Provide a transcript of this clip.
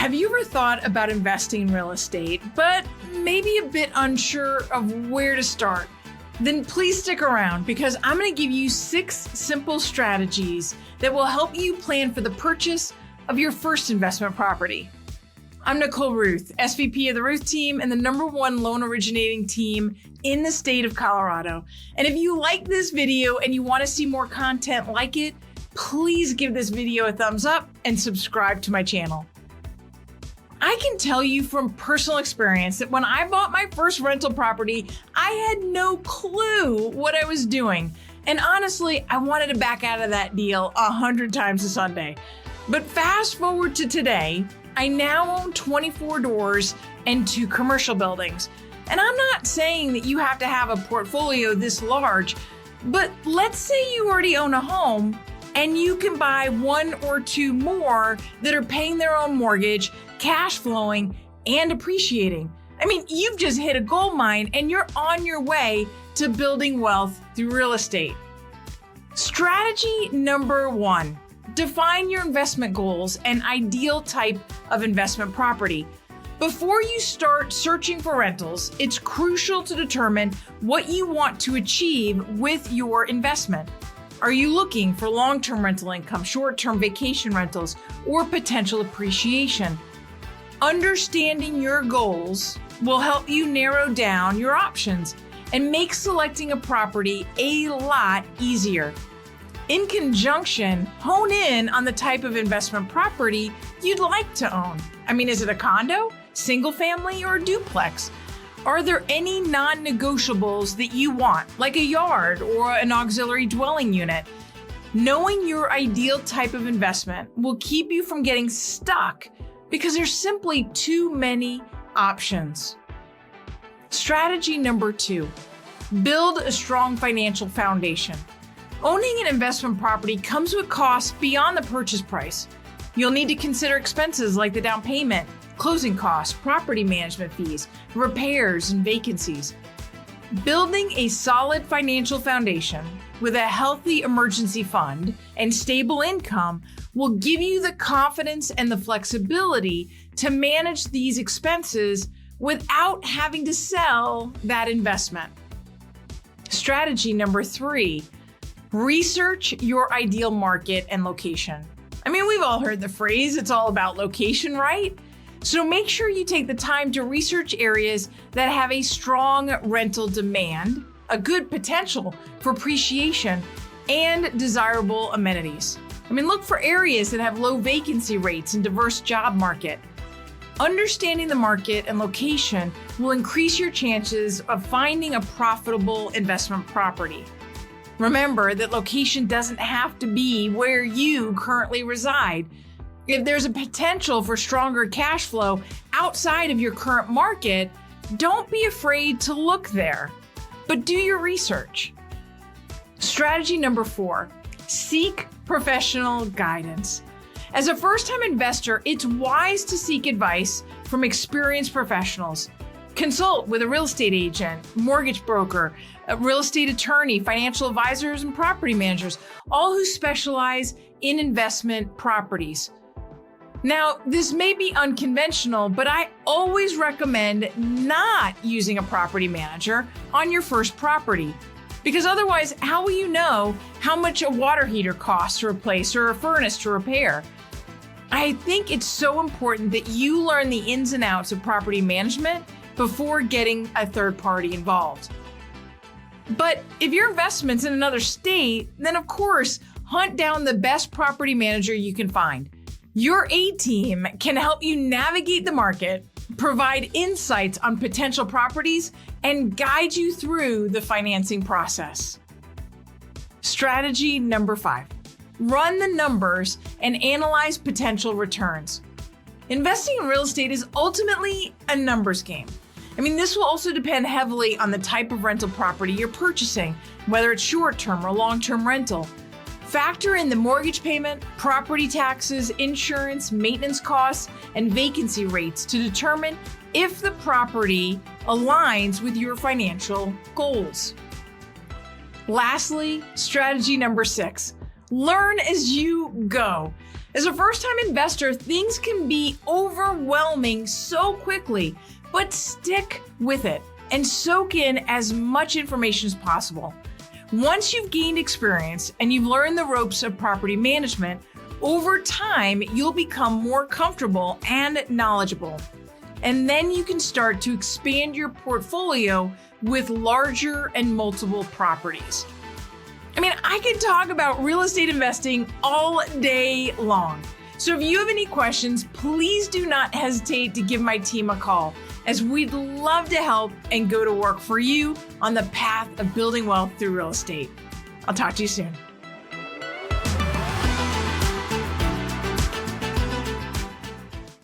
Have you ever thought about investing in real estate, but maybe a bit unsure of where to start? Then please stick around because I'm going to give you 6 simple strategies that will help you plan for the purchase of your first investment property. I'm Nicole Rueth, SVP of the Rueth team and the #1 loan originating team in the state of Colorado. And if you like this video and you want to see more content like it, please give this video a thumbs up and subscribe to my channel. I can tell you from personal experience that when I bought my first rental property, I had no clue what I was doing. And honestly, I wanted to back out of that deal 100 times a Sunday. But fast forward to today, I now own 24 doors and 2 commercial buildings. And I'm not saying that you have to have a portfolio this large, but let's say you already own a home and you can buy 1 or 2 more that are paying their own mortgage, cash flowing, and appreciating. I mean, you've just hit a gold mine and you're on your way to building wealth through real estate. Strategy number 1, define your investment goals and ideal type of investment property. Before you start searching for rentals, it's crucial to determine what you want to achieve with your investment. Are you looking for long-term rental income, short-term vacation rentals, or potential appreciation? Understanding your goals will help you narrow down your options and make selecting a property a lot easier. In conjunction, hone in on the type of investment property you'd like to own. I mean, is it a condo, single family, or a duplex? Are there any non-negotiables that you want, like a yard or an auxiliary dwelling unit? Knowing your ideal type of investment will keep you from getting stuck because there's simply too many options. Strategy number 2, build a strong financial foundation. Owning an investment property comes with costs beyond the purchase price. You'll need to consider expenses like the down payment, closing costs, property management fees, repairs, and vacancies. Building a solid financial foundation with a healthy emergency fund and stable income will give you the confidence and the flexibility to manage these expenses without having to sell that investment. Strategy number 3, research your ideal market and location. I mean, we've all heard the phrase, it's all about location, right? So make sure you take the time to research areas that have a strong rental demand, a good potential for appreciation, and desirable amenities. I mean, look for areas that have low vacancy rates and diverse job market. Understanding the market and location will increase your chances of finding a profitable investment property. Remember that location doesn't have to be where you currently reside. If there's a potential for stronger cash flow outside of your current market, don't be afraid to look there, but do your research. Strategy number 4, seek professional guidance. As a first-time investor, it's wise to seek advice from experienced professionals. Consult with a real estate agent, mortgage broker, a real estate attorney, financial advisors, and property managers, all who specialize in investment properties. Now, this may be unconventional, but I always recommend not using a property manager on your first property, because otherwise, how will you know how much a water heater costs to replace or a furnace to repair? I think it's so important that you learn the ins and outs of property management before getting a third party involved. But if your investment's in another state, then of course, hunt down the best property manager you can find. Your A-team can help you navigate the market, provide insights on potential properties, and guide you through the financing process. Strategy number 5, run the numbers and analyze potential returns. Investing in real estate is ultimately a numbers game. I mean, this will also depend heavily on the type of rental property you're purchasing, whether it's short-term or long-term rental. Factor in the mortgage payment, property taxes, insurance, maintenance costs, and vacancy rates to determine if the property aligns with your financial goals. Lastly, strategy number 6, learn as you go. As a first-time investor, things can be overwhelming so quickly, but stick with it and soak in as much information as possible. Once you've gained experience and you've learned the ropes of property management, over time, you'll become more comfortable and knowledgeable. And then you can start to expand your portfolio with larger and multiple properties. I mean, I could talk about real estate investing all day long. So if you have any questions, please do not hesitate to give my team a call, as we'd love to help and go to work for you on the path of building wealth through real estate. I'll talk to you soon.